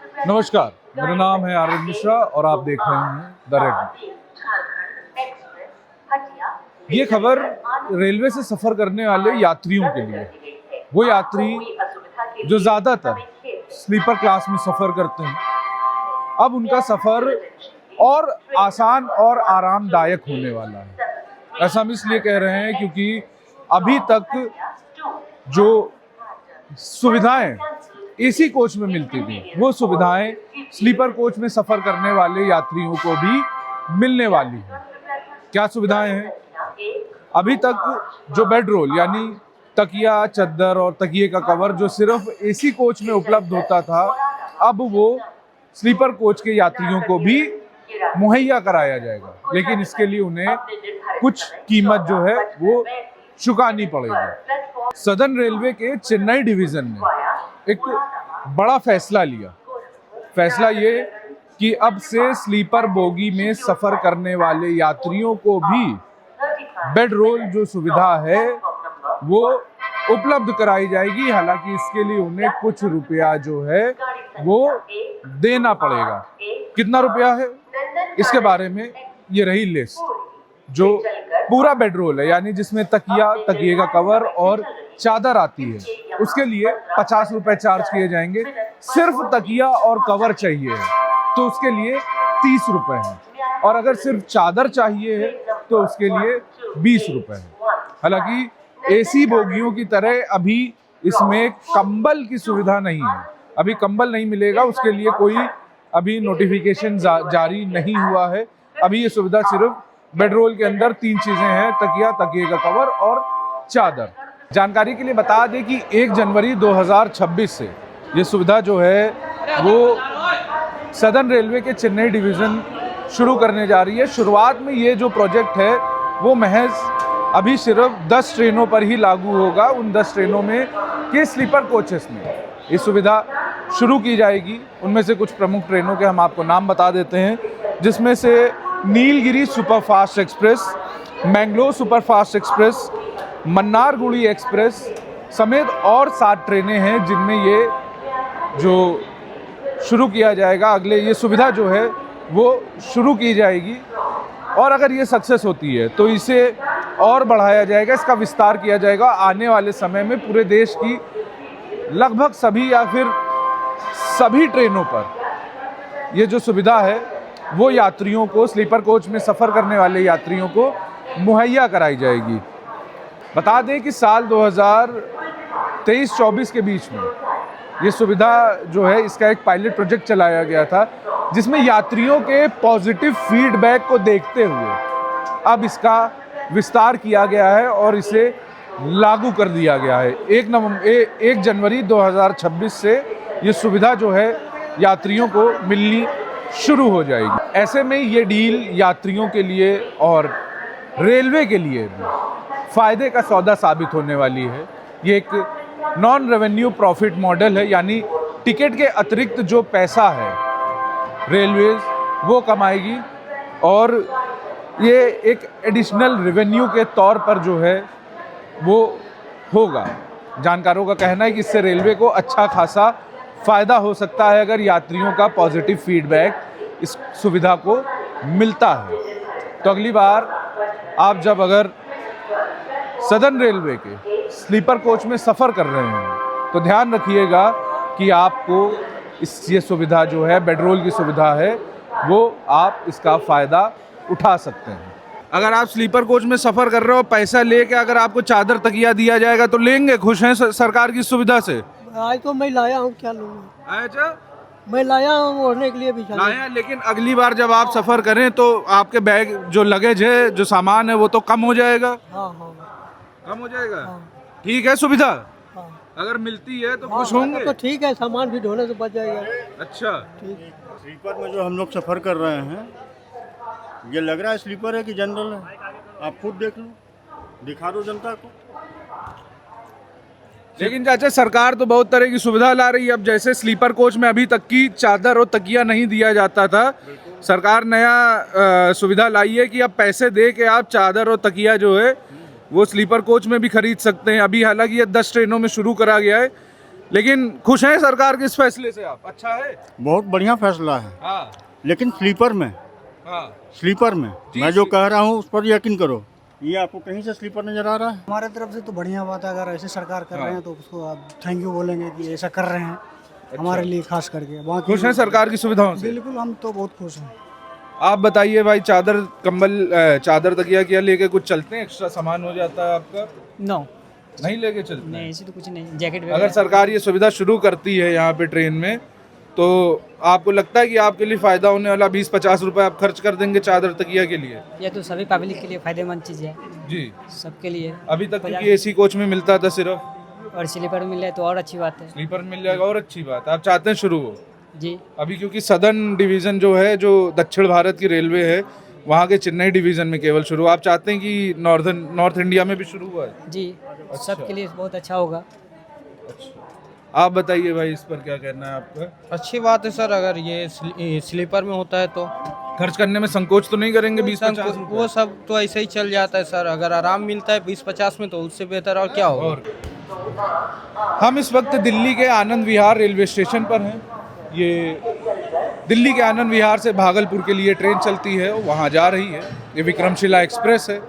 नमस्कार, मेरा नाम है आरविंद मिश्रा और आप देख रहे हैं द रेड। ये खबर रेलवे से सफर करने वाले यात्रियों के लिए है। वो यात्री जो ज्यादातर स्लीपर क्लास में सफर करते हैं, अब उनका सफर और आसान और आरामदायक होने वाला है। ऐसा हम इसलिए कह रहे हैं क्योंकि अभी तक जो सुविधाएं एसी कोच में मिलती थी, वो सुविधाएं स्लीपर कोच में सफर करने वाले यात्रियों को भी मिलने वाली है। क्या सुविधाएं हैं? अभी तक जो बेड रोल यानी तकिया, चद्दर और तकिए का कवर जो सिर्फ एसी कोच में उपलब्ध होता था, अब वो स्लीपर कोच के यात्रियों को भी मुहैया कराया जाएगा, लेकिन इसके लिए उन्हें कुछ कीमत जो है वो चुकानी पड़ेगी। सदर्न रेलवे के चेन्नई डिवीजन ने एक बड़ा फैसला लिया। फैसला ये कि अब से स्लीपर बोगी में सफर करने वाले यात्रियों को भी बेड रोल जो सुविधा है वो उपलब्ध कराई जाएगी। हालांकि इसके लिए उन्हें कुछ रुपया जो है वो देना पड़ेगा। कितना रुपया है, इसके बारे में ये रही लिस्ट। जो पूरा बेड रोल है यानी जिसमें तकिया, तकिए का कवर और चादर आती है, उसके लिए 50 रुपए चार्ज किए जाएंगे। सिर्फ तकिया और कवर चाहिए है तो उसके लिए 30 रुपए है, और अगर सिर्फ चादर चाहिए है तो उसके लिए 20 रुपए है। हालांकि एसी बोगियों की तरह अभी इसमें कंबल की सुविधा नहीं है। अभी कंबल नहीं मिलेगा, उसके लिए कोई अभी नोटिफिकेशन जारी नहीं हुआ है। अभी ये सुविधा सिर्फ बेड रोल के अंदर 3 चीजें हैं: तकिया, तकिए का कवर और चादर। जानकारी के लिए बता दें कि 1 जनवरी 2026 से ये सुविधा जो है वो सदर्न रेलवे के चेन्नई डिवीज़न शुरू करने जा रही है। शुरुआत में ये जो प्रोजेक्ट है वो महज अभी सिर्फ 10 ट्रेनों पर ही लागू होगा। उन 10 ट्रेनों में के स्लीपर कोचेस में ये सुविधा शुरू की जाएगी। उनमें से कुछ प्रमुख ट्रेनों के हम आपको नाम बता देते हैं, जिसमें से Nilgiri superfast express, Mangalore superfast express, Mannargudi express समेत और 7 ट्रेनें हैं जिनमें ये जो शुरू किया जाएगा। अगले ये सुविधा जो है वो शुरू की जाएगी, और अगर ये सक्सेस होती है तो इसे और बढ़ाया जाएगा, इसका विस्तार किया जाएगा। आने वाले समय में पूरे देश की लगभग सभी या फिर सभी ट्रेनों पर ये जो सुविधा है वो यात्रियों को, स्लीपर कोच में सफ़र करने वाले यात्रियों को मुहैया कराई जाएगी। बता दें कि साल 2023-24 के बीच में ये सुविधा जो है, इसका एक पायलट प्रोजेक्ट चलाया गया था, जिसमें यात्रियों के पॉजिटिव फीडबैक को देखते हुए अब इसका विस्तार किया गया है और इसे लागू कर दिया गया है। 1 जनवरी 2026 से ये सुविधा जो है यात्रियों को मिलनी शुरू हो जाएगी। ऐसे में ये डील यात्रियों के लिए और रेलवे के लिए भी फायदे का सौदा साबित होने वाली है। ये एक नॉन रेवेन्यू प्रॉफिट मॉडल है, यानी टिकट के अतिरिक्त जो पैसा है रेलवेज वो कमाएगी, और ये एक एडिशनल रेवेन्यू के तौर पर जो है वो होगा। जानकारों का कहना है कि इससे रेलवे को अच्छा खासा फ़ायदा हो सकता है अगर यात्रियों का पॉजिटिव फीडबैक इस सुविधा को मिलता है। तो अगली बार आप जब अगर सदर्न रेलवे के स्लीपर कोच में सफ़र कर रहे हैं तो ध्यान रखिएगा कि आपको ये सुविधा जो है, बेड रोल की सुविधा है, वो आप इसका फ़ायदा उठा सकते हैं। अगर आप स्लीपर कोच में सफ़र कर रहे हो, पैसा लेके अगर आपको चादर तकिया दिया जाएगा तो लेंगे? खुश हैं सरकार की सुविधा से? आज तो मैं लाया हूँ, क्या लूँगा? अच्छा, मैं लाया हूँ ओढ़ने के लिए भी लाया, लेकिन अगली बार जब आप सफ़र करें तो आपके बैग जो लगेज है, जो सामान है, वो तो कम हो जाएगा। हाँ हाँ कम हो जाएगा। हाँ ठीक है, सुविधा हाँ अगर मिलती है तो हाँ, खुश होंगे। तो ठीक है, सामान भी ढोने से बच जाएगा। अच्छा, ठीक। स्लीपर में जो हम लोग सफ़र कर रहे हैं, ये लग रहा है स्लीपर है कि जनरल है? आप खुद देख लो, दिखा दो जनता को। लेकिन चाचा सरकार तो बहुत तरह की सुविधा ला रही है। अब जैसे स्लीपर कोच में अभी तक की चादर और तकिया नहीं दिया जाता था, सरकार नया सुविधा लाई है कि अब पैसे दे के आप चादर और तकिया जो है वो स्लीपर कोच में भी खरीद सकते हैं। अभी हालांकि ये 10 ट्रेनों में शुरू करा गया है, लेकिन खुश हैं सरकार के इस फैसले से आप? अच्छा है। बहुत बढ़िया फैसला है, हाँ लेकिन स्लीपर में, हाँ स्लीपर में जी, मैं जो जी। कह रहा हूँ उस पर यकीन करो। ये आपको कहीं से स्लीपर नजर आ रहा है? हमारे तरफ से तो बढ़िया बात है, अगर ऐसे सरकार कर हाँ। रहे हैं तो उसको आप थैंक यू बोलेंगे कि ऐसा कर रहे हैं हमारे लिए खास करके। बाकी खुश हैं सरकार की सुविधाओं से? बिल्कुल, हम तो बहुत खुश हैं। आप बताइए भाई, चादर कंबल चादर तकिया क्या लेके कुछ चलते हैं? एक्स्ट्रा सामान हो जाता है आपका? नो, नहीं लेके चलते हैं? नहीं ऐसे तो कुछ नहीं, जैकेट अगर वगैरह। सरकार ये सुविधा शुरू करती है यहाँ पे ट्रेन में, तो आपको लगता है कि आपके लिए फायदा होने वाला 20-50 रुपए आप खर्च कर देंगे चादर तकिया के लिए? ये तो सभी पब्लिक के लिए फायदेमंद चीज़ है, जी। सबके लिए। अभी तक क्योंकि एसी कोच में मिलता था सिर्फ, और स्लीपर मिल जाए तो और अच्छी बात है स्लीपर मिल जाएगा और अच्छी बात है। आप चाहते हैं शुरू हो? जी। अभी क्योंकि सदर्न डिवीजन जो है, जो दक्षिण भारत की रेलवे है, वहाँ के चेन्नई डिवीजन में केवल शुरू। आप चाहते हैं कि नॉर्थ इंडिया में भी शुरू हुआ है? जी, सबके लिए बहुत अच्छा होगा। आप बताइए भाई, इस पर क्या कहना है आपका? अच्छी बात है सर, अगर ये स्लीपर में होता है तो खर्च करने में संकोच तो नहीं करेंगे 20-50 रुपए? वो सब तो ऐसे ही चल जाता है सर। अगर आराम मिलता है 20-50 में तो उससे बेहतर और क्या होगा। और हम इस वक्त दिल्ली के आनंद विहार रेलवे स्टेशन पर हैं। ये दिल्ली के आनंद विहार से भागलपुर के लिए ट्रेन चलती है, वहाँ जा रही है। ये विक्रमशिला एक्सप्रेस है।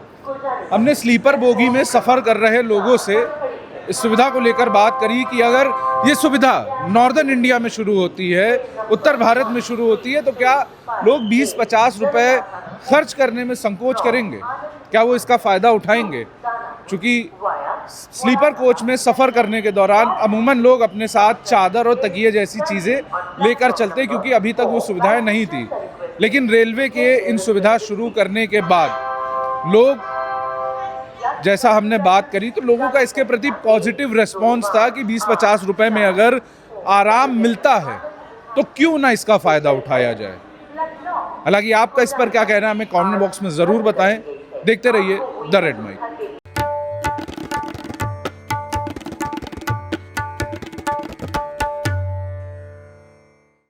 हमने स्लीपर बोगी में सफ़र कर रहे लोगों से इस सुविधा को लेकर बात करी कि अगर ये सुविधा नॉर्दर्न इंडिया में शुरू होती है, उत्तर भारत में शुरू होती है, तो क्या लोग 20-50 रुपए खर्च करने में संकोच करेंगे? क्या वो इसका फ़ायदा उठाएंगे? चूँकि स्लीपर कोच में सफ़र करने के दौरान अमूमन लोग अपने साथ चादर और तकिए जैसी चीज़ें लेकर चलते, क्योंकि अभी तक वो सुविधाएं नहीं थी। लेकिन रेलवे के इन सुविधा शुरू करने के बाद लोग, जैसा हमने बात करी, तो लोगों का इसके प्रति पॉजिटिव रिस्पॉन्स था कि 20-50 रुपए में अगर आराम मिलता है तो क्यों ना इसका फ़ायदा उठाया जाए। हालांकि आपका इस पर क्या कहना है हमें कमेंट बॉक्स में ज़रूर बताएं। देखते रहिए द रेड माइक।